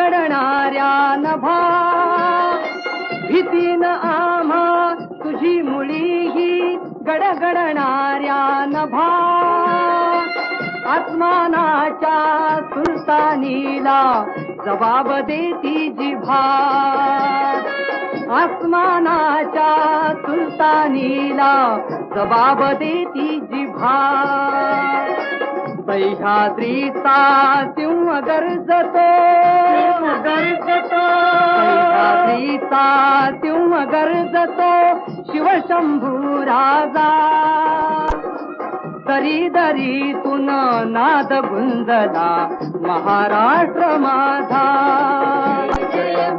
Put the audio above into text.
गडगडणाऱ्या नभा भीतीन आम्हा तुझी मुळीही गडगडणाऱ्या नभा आसमानाच्या सुलतानीला जबाब देती जिभा आसमानाच्या सुलतानीला जबाब देती जिभा सह्याद्रीचा सिंह गरजतो सह्याद्रीचा सिंह गरजतो शिवशंभू राजा दरी दरीतून नाद गुंजला महाराष्ट्र माझा